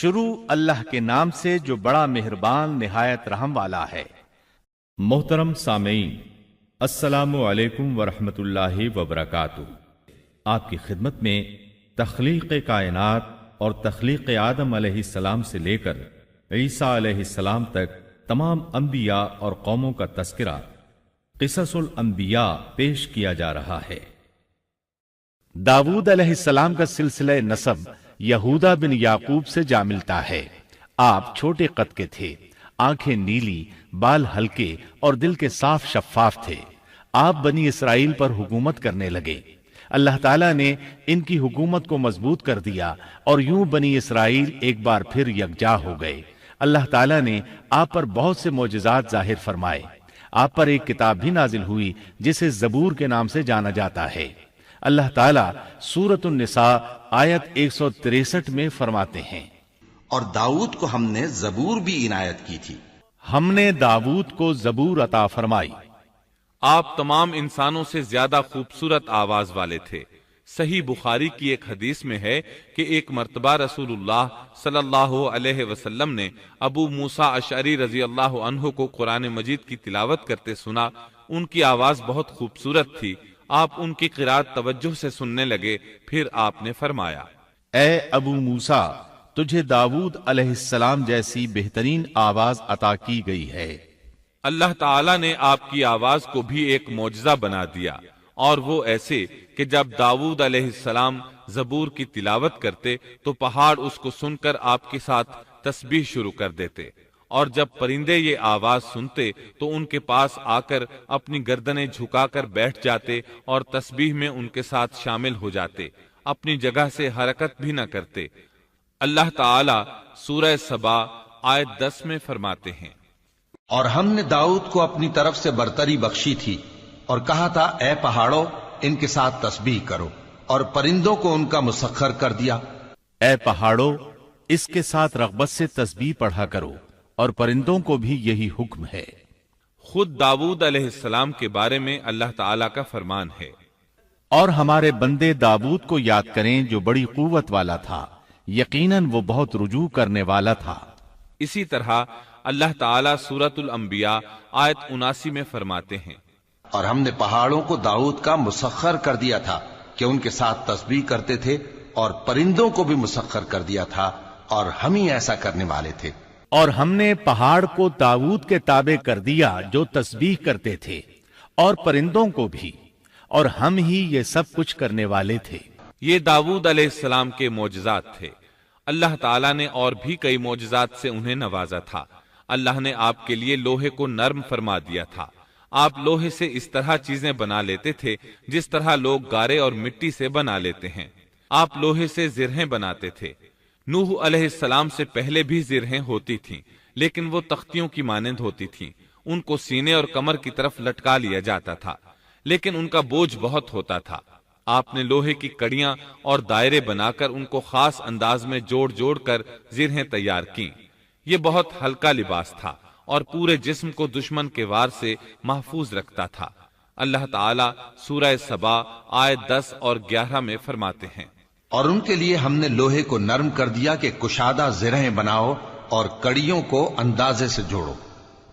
شروع اللہ کے نام سے جو بڑا مہربان نہایت رحم والا ہے۔ محترم سامعین، السلام علیکم ورحمۃ اللہ وبرکاتہ۔ آپ کی خدمت میں تخلیق کائنات اور تخلیق آدم علیہ السلام سے لے کر عیسیٰ علیہ السلام تک تمام انبیاء اور قوموں کا تذکرہ قصص الانبیاء پیش کیا جا رہا ہے۔ داؤد علیہ السلام کا سلسلہ نسب یہودا بن یعقوب سے جا ملتا ہے۔ آپ چھوٹے قد کے تھے، آنکھیں نیلی، بال ہلکے اور دل کے صاف شفاف تھے۔ آپ بنی اسرائیل پر حکومت کرنے لگے۔ اللہ تعالیٰ نے ان کی حکومت کو مضبوط کر دیا اور یوں بنی اسرائیل ایک بار پھر یکجا ہو گئے۔ اللہ تعالیٰ نے آپ پر بہت سے معجزات ظاہر فرمائے۔ آپ پر ایک کتاب بھی نازل ہوئی جسے زبور کے نام سے جانا جاتا ہے۔ اللہ تعالیٰ سورۃ النساء آیت 163 میں فرماتے ہیں، اور داؤد کو ہم نے زبور بھی عنایت کی تھی۔ ہم نے داؤد کو زبور عطا فرمائی۔ آپ تمام انسانوں سے زیادہ خوبصورت آواز والے تھے۔ صحیح بخاری کی ایک حدیث میں ہے کہ ایک مرتبہ رسول اللہ صلی اللہ علیہ وسلم نے ابو موسیٰ اشعری رضی اللہ عنہ کو قرآن مجید کی تلاوت کرتے سنا۔ ان کی آواز بہت خوبصورت تھی۔ آپ ان کی قرات توجہ سے سننے لگے۔ پھر آپ نے فرمایا، اے ابو موسیٰ، تجھے داؤد علیہ السلام جیسی بہترین آواز عطا کی گئی ہے۔ اللہ تعالیٰ نے آپ کی آواز کو بھی ایک معجزہ بنا دیا، اور وہ ایسے کہ جب داؤد علیہ السلام زبور کی تلاوت کرتے تو پہاڑ اس کو سن کر آپ کے ساتھ تسبیح شروع کر دیتے، اور جب پرندے یہ آواز سنتے تو ان کے پاس آ کر اپنی گردنیں جھکا کر بیٹھ جاتے اور تسبیح میں ان کے ساتھ شامل ہو جاتے، اپنی جگہ سے حرکت بھی نہ کرتے۔ اللہ تعالیٰ سورہ سبا آیت 10 میں فرماتے ہیں، اور ہم نے داؤد کو اپنی طرف سے برتری بخشی تھی اور کہا تھا، اے پہاڑوں ان کے ساتھ تسبیح کرو، اور پرندوں کو ان کا مسخر کر دیا۔ اے پہاڑوں، اس کے ساتھ رغبت سے تسبیح پڑھا کرو، اور پرندوں کو بھی یہی حکم ہے۔ خود داؤد علیہ السلام کے بارے میں اللہ تعالیٰ کا فرمان ہے، اور ہمارے بندے داؤد کو یاد کریں جو بڑی قوت والا تھا، یقیناً وہ بہت رجوع کرنے والا تھا۔ اسی طرح اللہ تعالیٰ سورۃ الانبیاء آیت 79 میں فرماتے ہیں، اور ہم نے پہاڑوں کو داؤد کا مسخر کر دیا تھا کہ ان کے ساتھ تسبیح کرتے تھے، اور پرندوں کو بھی مسخر کر دیا تھا، اور ہم ہی ایسا کرنے والے تھے۔ اور ہم نے پہاڑ کو داؤد کے تابع کر دیا جو تسبیح کرتے تھے، اور پرندوں کو بھی، اور ہم ہی یہ سب کچھ کرنے والے تھے۔ یہ داؤد علیہ السلام کے معجزات تھے۔ اللہ تعالیٰ نے اور بھی کئی معجزات سے انہیں نوازا تھا۔ اللہ نے آپ کے لیے لوہے کو نرم فرما دیا تھا۔ آپ لوہے سے اس طرح چیزیں بنا لیتے تھے جس طرح لوگ گارے اور مٹی سے بنا لیتے ہیں۔ آپ لوہے سے زرہیں بناتے تھے۔ نوح علیہ السلام سے پہلے بھی زرہیں ہوتی تھیں، لیکن وہ تختیوں کی مانند ہوتی تھیں۔ ان کو سینے اور کمر کی طرف لٹکا لیا جاتا تھا، لیکن ان کا بوجھ بہت ہوتا تھا۔ آپ نے لوہے کی کڑیاں اور دائرے بنا کر ان کو خاص انداز میں جوڑ جوڑ کر زرہیں تیار کیں۔ یہ بہت ہلکا لباس تھا اور پورے جسم کو دشمن کے وار سے محفوظ رکھتا تھا۔ اللہ تعالیٰ سورہ سبا آیت 10 اور 11 میں فرماتے ہیں، اور ان کے لیے ہم نے لوہے کو نرم کر دیا کہ کشادہ زرہیں بناؤ اور کڑیوں کو اندازے سے جوڑو،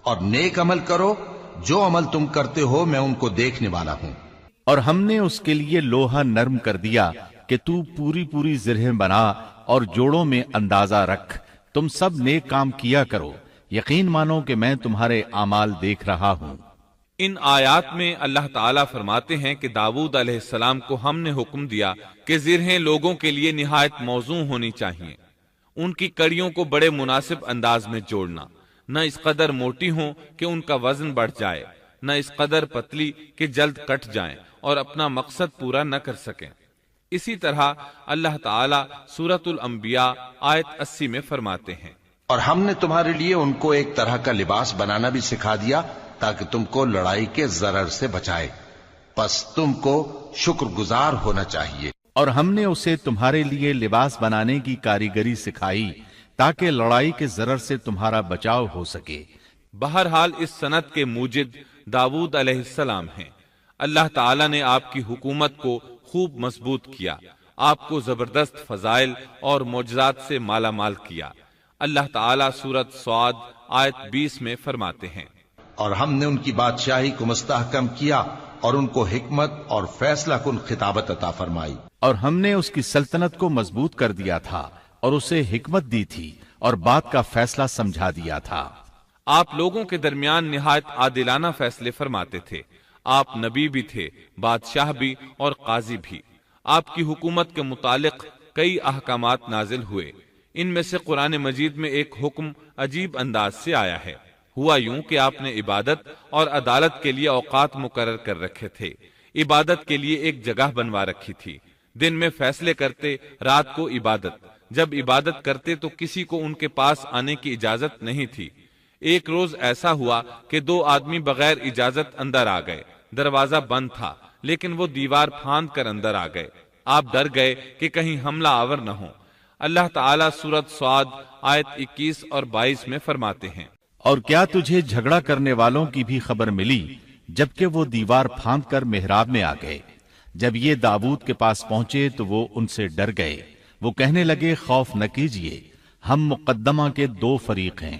اور نیک عمل کرو، جو عمل تم کرتے ہو میں ان کو دیکھنے والا ہوں۔ اور ہم نے اس کے لیے لوہا نرم کر دیا کہ تو پوری پوری زرہیں بنا اور جوڑوں میں اندازہ رکھ، تم سب نیک کام کیا کرو، یقین مانو کہ میں تمہارے اعمال دیکھ رہا ہوں۔ ان آیات میں اللہ تعالیٰ فرماتے ہیں کہ داؤد علیہ السلام کو ہم نے حکم دیا کہ زرہیں لوگوں کے لیے نہایت موزوں ہونی چاہیے، ان کی کڑیوں کو بڑے مناسب انداز میں جوڑنا، نہ اس قدر موٹی ہوں کہ ان کا وزن بڑھ جائے، نہ اس قدر پتلی کہ جلد کٹ جائیں اور اپنا مقصد پورا نہ کر سکیں۔ اسی طرح اللہ تعالیٰ سورۃ الانبیاء آیت 80 میں فرماتے ہیں، اور ہم نے تمہارے لیے ان کو ایک طرح کا لباس بنانا بھی سکھا دیا تاکہ تم کو لڑائی کے ضرر سے بچائے، پس تم کو شکر گزار ہونا چاہیے۔ اور ہم نے اسے تمہارے لیے لباس بنانے کی کاریگری سکھائی تاکہ لڑائی کے ضرر سے تمہارا بچاؤ ہو سکے۔ بہرحال اس صنعت کے موجد داؤد علیہ السلام ہیں۔ اللہ تعالیٰ نے آپ کی حکومت کو خوب مضبوط کیا آپ کو زبردست فضائل اور معجزات سے مالا مال کیا۔ اللہ تعالیٰ سورۃ صاد آیت 20 میں فرماتے ہیں، اور ہم نے ان کی بادشاہی کو مستحکم کیا اور ان کو حکمت اور فیصلہ کن خطابت عطا فرمائی۔ اور ہم نے اس کی سلطنت کو مضبوط کر دیا تھا اور اسے حکمت دی تھی اور بات کا فیصلہ سمجھا دیا تھا۔ آپ لوگوں کے درمیان نہایت عادلانہ فیصلے فرماتے تھے۔ آپ نبی بھی تھے، بادشاہ بھی اور قاضی بھی۔ آپ کی حکومت کے متعلق کئی احکامات نازل ہوئے۔ ان میں سے قرآن مجید میں ایک حکم عجیب انداز سے آیا ہے۔ ہوا یوں کہ آپ نے عبادت اور عدالت کے لیے اوقات مقرر کر رکھے تھے۔ عبادت کے لیے ایک جگہ بنوا رکھی تھی۔ دن میں فیصلے کرتے، رات کو عبادت۔ جب عبادت کرتے تو کسی کو ان کے پاس آنے کی اجازت نہیں تھی۔ ایک روز ایسا ہوا کہ 2 آدمی بغیر اجازت اندر آ گئے۔ دروازہ بند تھا لیکن وہ دیوار پھاند کر اندر آ گئے۔ آپ ڈر گئے کہ کہیں حملہ آور نہ ہو۔ اللہ تعالیٰ سورۃ صاد آیت 21 اور 22 میں فرماتے ہیں، اور کیا تجھے جھگڑا کرنے والوں کی بھی خبر ملی جبکہ وہ دیوار پھاند کر محراب میں آ گئے؟ جب یہ داؤد کے پاس پہنچے تو وہ ان سے ڈر گئے۔ وہ کہنے لگے، خوف نہ کیجیے، ہم مقدمہ کے 2 فریق ہیں،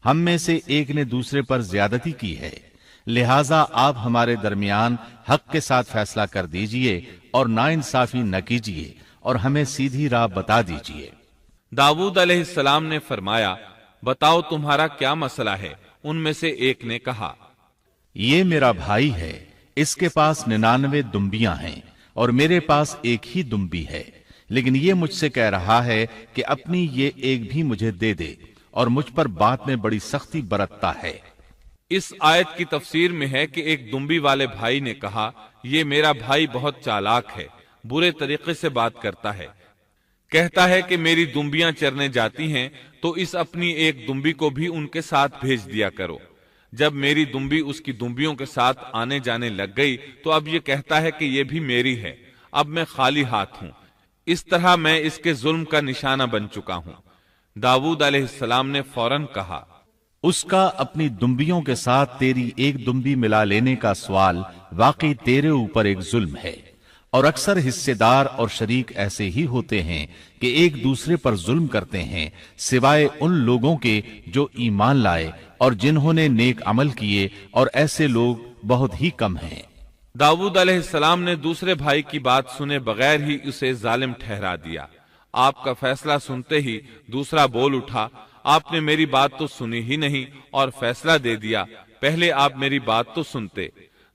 ہم میں سے ایک نے دوسرے پر زیادتی کی ہے، لہٰذا آپ ہمارے درمیان حق کے ساتھ فیصلہ کر دیجئے اور ناانصافی نہ کیجیے اور ہمیں سیدھی راہ بتا دیجئے۔ داؤد علیہ السلام نے فرمایا، بتاؤ تمہارا کیا مسئلہ ہے؟ ان میں سے ایک نے کہا، یہ میرا بھائی ہے، اس کے پاس 99 دمبیاں ہیں اور میرے پاس ایک ہی دمبی ہے، لیکن یہ مجھ سے کہہ رہا ہے کہ اپنی یہ ایک بھی مجھے دے دے اور مجھ پر بات میں بڑی سختی برتتا ہے۔ اس آیت کی تفسیر میں ہے کہ ایک دمبی والے بھائی نے کہا، یہ میرا بھائی بہت چالاک ہے، برے طریقے سے بات کرتا ہے، کہتا ہے کہ میری دمبیاں چرنے جاتی ہیں تو اس اپنی ایک دمبی کو بھی ان کے ساتھ بھیج دیا کرو۔ جب میری دمبی اس کی دمبیوں کے ساتھ آنے جانے لگ گئی تو اب یہ کہتا ہے کہ یہ بھی میری ہے، اب میں خالی ہاتھ ہوں۔ اس طرح میں اس کے ظلم کا نشانہ بن چکا ہوں۔ داؤد علیہ السلام نے فوراً کہا، اس کا اپنی دمبیوں کے ساتھ تیری ایک دمبی ملا لینے کا سوال واقعی تیرے اوپر ایک ظلم ہے، اور اکثر حصے دار اور شریک ایسے ہی ہوتے ہیں کہ ایک دوسرے پر ظلم کرتے ہیں، سوائے ان لوگوں کے جو ایمان لائے اور جنہوں نے نیک عمل کیے، اور ایسے لوگ بہت ہی کم ہیں۔ داؤد علیہ السلام نے دوسرے بھائی کی بات سنے بغیر ہی اسے ظالم ٹھہرا دیا۔ آپ کا فیصلہ سنتے ہی دوسرا بول اٹھا، آپ نے میری بات تو سنی ہی نہیں اور فیصلہ دے دیا، پہلے آپ میری بات تو سنتے۔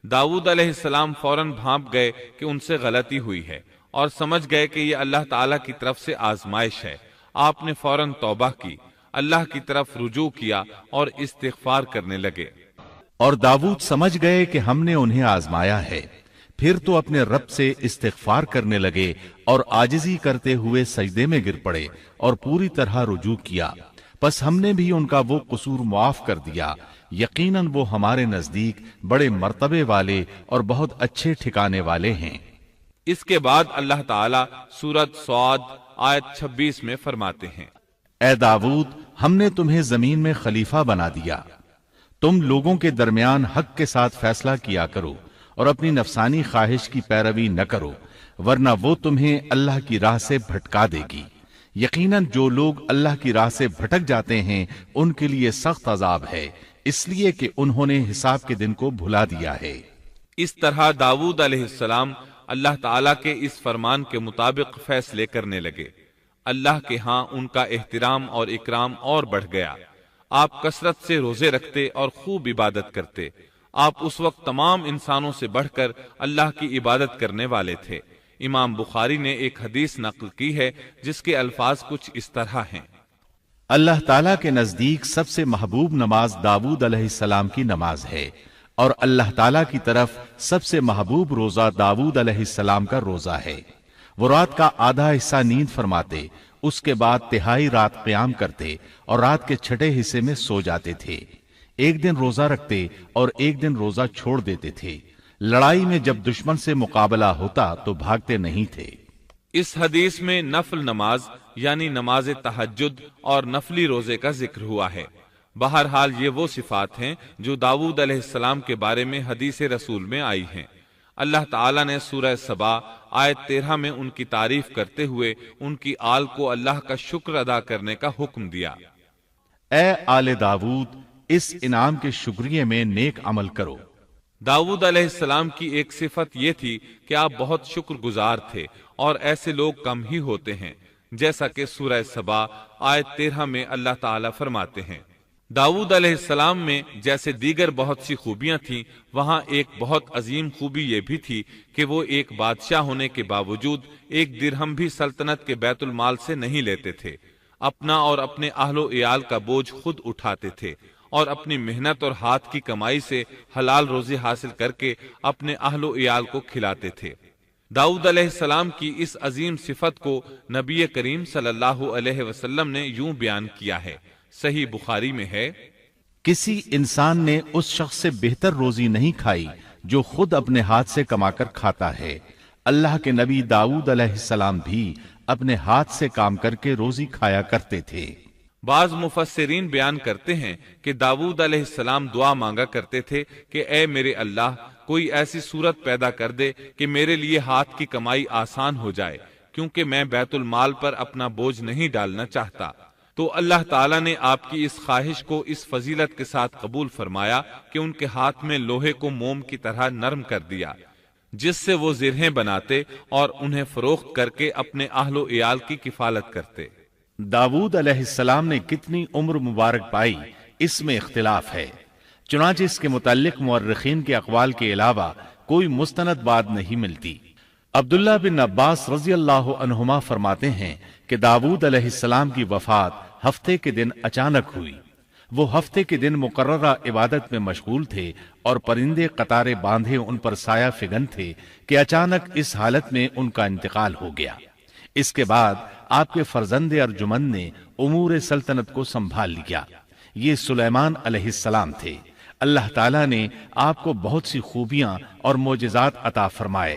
داؤد علیہ السلام فوراً بھانپ گئے کہ ان سے غلطی ہوئی ہے اور سمجھ گئے کہ یہ اللہ تعالیٰ کی طرف سے آزمائش ہے۔ آپ نے فوراً توبہ کی، اللہ کی طرف رجوع کیا اور استغفار کرنے لگے۔ اور داؤد سمجھ گئے کہ ہم نے انہیں آزمایا ہے، پھر تو اپنے رب سے استغفار کرنے لگے اور عاجزی کرتے ہوئے سجدے میں گر پڑے اور پوری طرح رجوع کیا۔ پس ہم نے بھی ان کا وہ قصور معاف کر دیا، یقیناً وہ ہمارے نزدیک بڑے مرتبے والے اور بہت اچھے ٹھکانے والے ہیں۔ اس کے بعد اللہ تعالیٰ سورۃ صاد آیت 26 میں فرماتے ہیں، اے داؤد، ہم نے تمہیں زمین میں خلیفہ بنا دیا، تم لوگوں کے درمیان حق کے ساتھ فیصلہ کیا کرو اور اپنی نفسانی خواہش کی پیروی نہ کرو، ورنہ وہ تمہیں اللہ کی راہ سے بھٹکا دے گی۔ یقیناً جو لوگ اللہ کی راہ سے بھٹک جاتے ہیں ان کے لیے سخت عذاب ہے، اس لیے کہ انہوں نے حساب کے دن کو بھلا دیا ہے۔ اس طرح داؤد علیہ السلام اللہ تعالیٰ کے اس فرمان کے مطابق فیصلے کرنے لگے۔ اللہ کے ہاں ان کا احترام اور اکرام اور بڑھ گیا۔ آپ کثرت سے روزے رکھتے اور خوب عبادت کرتے۔ آپ اس وقت تمام انسانوں سے بڑھ کر اللہ کی عبادت کرنے والے تھے۔ امام بخاری نے ایک حدیث نقل کی ہے جس کے الفاظ کچھ اس طرح ہیں، اللہ تعالیٰ کے نزدیک سب سے محبوب نماز داؤد علیہ السلام کی نماز ہے، اور اللہ تعالیٰ کی طرف سب سے محبوب روزہ داؤد علیہ السلام کا روزہ ہے۔ وہ رات کا آدھا حصہ نیند فرماتے، اس کے بعد تہائی رات قیام کرتے اور رات کے چھٹے حصے میں سو جاتے تھے۔ ایک دن روزہ رکھتے اور ایک دن روزہ چھوڑ دیتے تھے۔ لڑائی میں جب دشمن سے مقابلہ ہوتا تو بھاگتے نہیں تھے۔ اس حدیث میں نفل نماز یعنی نماز تہجد اور نفلی روزے کا ذکر ہوا ہے۔ بہرحال یہ وہ صفات ہیں جو داؤد علیہ السلام کے بارے میں حدیث رسول میں آئی ہیں۔ اللہ تعالیٰ نے سورہ سبا آیت 13 میں ان کی تعریف کرتے ہوئے ان کی آل کو اللہ کا شکر ادا کرنے کا حکم دیا۔ اے آل داود، اس انعام کے شکریہ میں نیک عمل کرو۔ داؤد علیہ السلام کی ایک صفت یہ تھی کہ آپ بہت شکر گزار تھے، اور ایسے لوگ کم ہی ہوتے ہیں، جیسا کہ سورہ سبا آیت 13 میں اللہ تعالیٰ فرماتے ہیں۔ داؤد علیہ السلام میں جیسے دیگر بہت سی خوبیاں تھیں، وہاں ایک بہت عظیم خوبی یہ بھی تھی کہ وہ ایک بادشاہ ہونے کے باوجود ایک درہم بھی سلطنت کے بیت المال سے نہیں لیتے تھے، اپنا اور اپنے اہل و عیال کا بوجھ خود اٹھاتے تھے، اور اپنی محنت اور ہاتھ کی کمائی سے حلال روزی حاصل کر کے اپنے اہل و عیال کو کھلاتے تھے۔ داؤد علیہ السلام کی اس عظیم صفت کو نبی کریم صلی اللہ علیہ وسلم نے یوں بیان کیا ہے، صحیح بخاری میں ہے، کسی انسان نے اس شخص سے بہتر روزی نہیں کھائی جو خود اپنے ہاتھ سے کما کر کھاتا ہے۔ اللہ کے نبی داؤد علیہ السلام بھی اپنے ہاتھ سے کام کر کے روزی کھایا کرتے تھے۔ بعض مفسرین بیان کرتے ہیں کہ داؤد علیہ السلام دعا مانگا کرتے تھے کہ اے میرے اللہ، کوئی ایسی صورت پیدا کر دے کہ میرے لیے ہاتھ کی کمائی آسان ہو جائے، کیونکہ میں بیت المال پر اپنا بوجھ نہیں ڈالنا چاہتا۔ تو اللہ تعالیٰ نے آپ کی اس خواہش کو اس فضیلت کے ساتھ قبول فرمایا کہ ان کے ہاتھ میں لوہے کو موم کی طرح نرم کر دیا، جس سے وہ زرہیں بناتے اور انہیں فروخت کر کے اپنے اہل و عیال کی کفالت کرتے۔ داؤد علیہ السلام نے کتنی عمر مبارک پائی، اس میں اختلاف ہے، چنانچہ اس کے متعلق مورخین کے اقوال کے علاوہ کوئی مستند بات نہیں ملتی۔ عبداللہ بن عباس رضی اللہ عنہما فرماتے ہیں کہ داؤد علیہ السلام کی وفات ہفتے کے دن اچانک ہوئی۔ وہ ہفتے کے دن مقررہ عبادت میں مشغول تھے اور پرندے قطارے باندھے ان پر سایہ فگن تھے کہ اچانک اس حالت میں ان کا انتقال ہو گیا۔ اس کے بعد آپ کے فرزند ارجمند نے امور سلطنت کو سنبھال لیا۔ یہ سلیمان علیہ السلام تھے۔ اللہ تعالیٰ نے آپ کو بہت سی خوبیاں اور معجزات عطا فرمائے۔